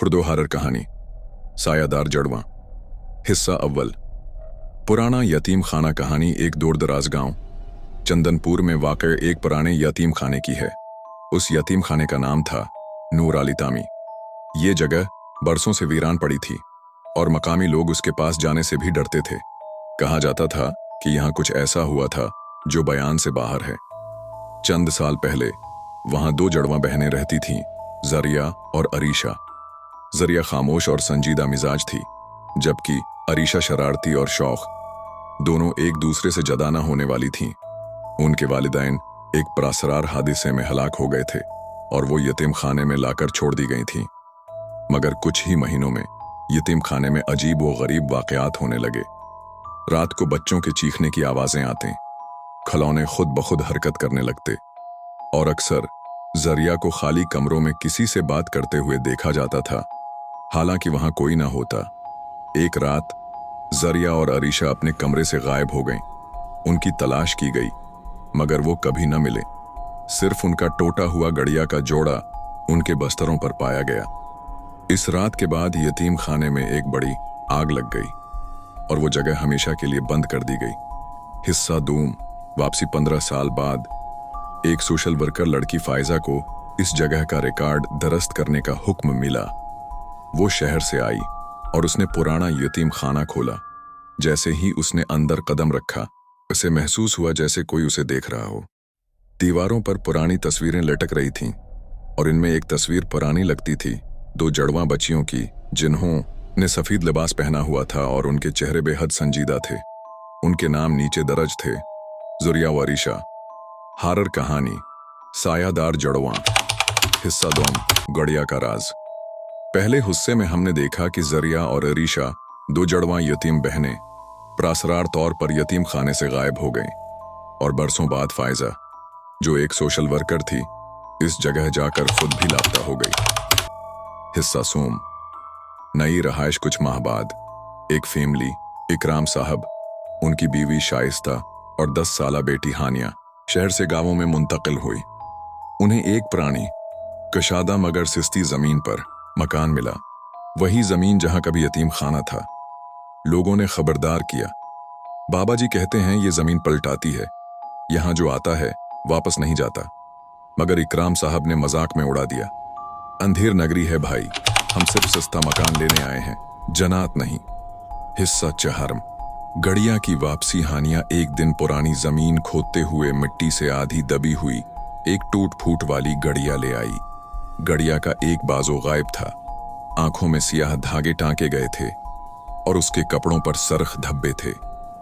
खुर्दो horror कहानी सायादार जड़वा। हिस्सा अव्वल। पुराना यतीम खाना कहानी एक दूर दराज गांव चंदनपुर में वाक़ एक पुराने यतीम खाने की है। उस यतीम खाने का नाम था नूर अली तामी। ये जगह बरसों से वीरान पड़ी थी और मकामी लोग उसके पास जाने से भी डरते थे। कहा जाता था कि यहाँ कुछ ऐसा हुआ था जो बयान से बाहर है। चंद साल पहले वहाँ दो जड़वा बहनें रहती थीं, जरिया और अरीशा। जरिया खामोश और संजीदा मिजाज थी, जबकि अरीशा शरारती और शौक। दोनों एक दूसरे से जदा न होने वाली थीं। उनके वालिदैन एक परासरार हादिसे में हलाक हो गए थे और वो यतीम खाने में लाकर छोड़ दी गई थीं। मगर कुछ ही महीनों में यतीम खाने में अजीब व गरीब वाक़यात होने लगे। रात को बच्चों के चीखने की आवाजें आते, खिलौने खुद ब खुद हरकत करने लगते और अक्सर जरिया को खाली कमरों में किसी से बात करते हुए देखा जाता था, हालांकि वहां कोई ना होता। एक रात जरिया और अरीशा अपने कमरे से गायब हो गईं। उनकी तलाश की गई मगर वो कभी न मिले। सिर्फ उनका टूटा हुआ गड़िया का जोड़ा उनके बस्तरों पर पाया गया। इस रात के बाद यतीम खाने में एक बड़ी आग लग गई और वो जगह हमेशा के लिए बंद कर दी गई। हिस्सा दूम। वापसी 15 साल बाद एक सोशल वर्कर लड़की फायजा को इस जगह का रिकॉर्ड दरस्त करने का हुक्म मिला। वो शहर से आई और उसने पुराना यतीम खाना खोला। जैसे ही उसने अंदर कदम रखा, उसे महसूस हुआ जैसे कोई उसे देख रहा हो। दीवारों पर पुरानी तस्वीरें लटक रही थीं और इनमें एक तस्वीर पुरानी लगती थी, दो जड़वां बच्चियों की, जिन्होंने सफेद लिबास पहना हुआ था और उनके चेहरे बेहद संजीदा थे। उनके नाम नीचे दर्ज थे, ज़ुरिया व अरीशा। हारर कहानी सायादार जड़वां। हिस्सा दोम। गड़िया का राज। पहले हिस्से में हमने देखा कि ज़रिया और अरीशा, दो जड़वां यतीम बहनें, परासरार तौर पर यतीम खाने से गायब हो गईं और बरसों बाद फायजा, जो एक सोशल वर्कर थी, इस जगह जाकर खुद भी लापता हो गई। हिस्सा सोम। नई रहाइश। कुछ माह बाद एक फैमिली, इकराम साहब, उनकी बीवी शाइस्ता और 10 साला बेटी हानिया शहर से गांवों में मुंतकिल हुई। उन्हें एक पुरानी कशादा मगर सिस्ती जमीन पर मकान मिला, वही जमीन जहां कभी यतीम खाना था। लोगों ने खबरदार किया, बाबा जी कहते हैं ये जमीन पलटाती है, यहां जो आता है वापस नहीं जाता। मगर इकराम साहब ने मजाक में उड़ा दिया, अंधेर नगरी है भाई, हम सिर्फ सस्ता मकान लेने आए हैं, जनात नहीं। हिस्सा चहारम। गड़िया की वापसी। हानिया एक दिन पुरानी जमीन खोदते हुए मिट्टी से आधी दबी हुई एक टूट फूट वाली गड़िया ले आई। गड़िया का एक बाजू गायब था, आंखों में सियाह धागे टांके गए थे और उसके कपड़ों पर सरख धब्बे थे।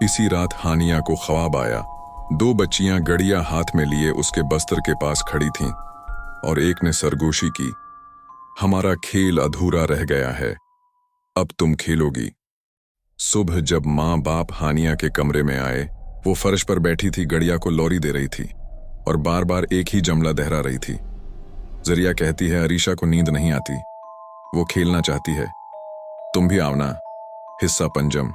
इसी रात हानिया को ख्वाब आया, दो बच्चियां गड़िया हाथ में लिए उसके बस्तर के पास खड़ी थीं और एक ने सरगोशी की, हमारा खेल अधूरा रह गया है, अब तुम खेलोगी। सुबह जब माँ बाप हानिया के कमरे में आए, वो फर्श पर बैठी थी, गड़िया को लौरी दे रही थी और बार बार एक ही जमला दोहरा रही थी। जरिया कहती है, अरीशा को नींद नहीं आती, वो खेलना चाहती है, तुम भी आओ ना। हिस्सा पंजम।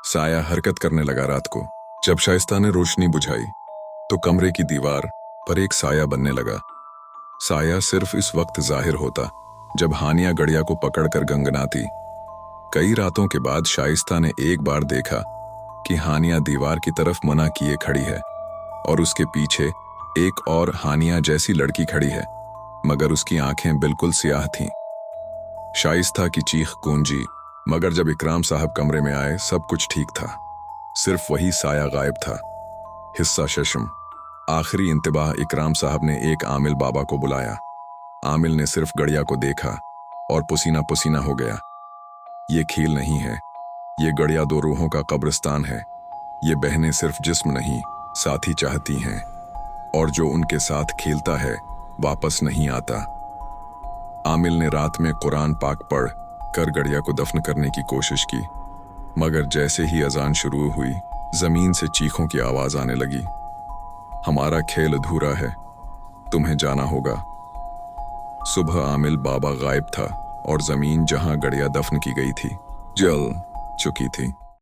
साया हरकत करने लगा रात को। जब शाइस्ता ने रोशनी बुझाई तो कमरे की दीवार पर एक साया बनने लगा। साया सिर्फ इस वक्त जाहिर होता जब हानिया गड़िया को पकड़कर गंगनाती। कई रातों के बाद शाइस्ता ने एक बार देखा कि हानिया दीवार की तरफ मना किए खड़ी है और उसके पीछे एक और हानिया जैसी लड़की खड़ी है, मगर उसकी आंखें बिल्कुल सियाह थीं। शाइस्ता की चीख गूंजी, मगर जब इकराम साहब कमरे में आए सब कुछ ठीक था, सिर्फ वही साया गायब था। हिस्सा शशम। आखिरी इंतबाह। इकराम साहब ने एक आमिल बाबा को बुलाया। आमिल ने सिर्फ गड़िया को देखा और पसीना पसीना हो गया। ये खेल नहीं है, ये गड़िया दो रूहों का कब्रिस्तान है। ये बहनें सिर्फ जिस्म नहीं, साथी चाहती हैं, और जो उनके साथ खेलता है वापस नहीं आता। आमिल ने रात में कुरान पाक पढ़ कर गड़िया को दफन करने की कोशिश की, मगर जैसे ही अजान शुरू हुई, जमीन से चीखों की आवाज आने लगी, हमारा खेल अधूरा है, तुम्हें जाना होगा। सुबह आमिल बाबा गायब था और जमीन जहां गड़िया दफन की गई थी जल चुकी थी।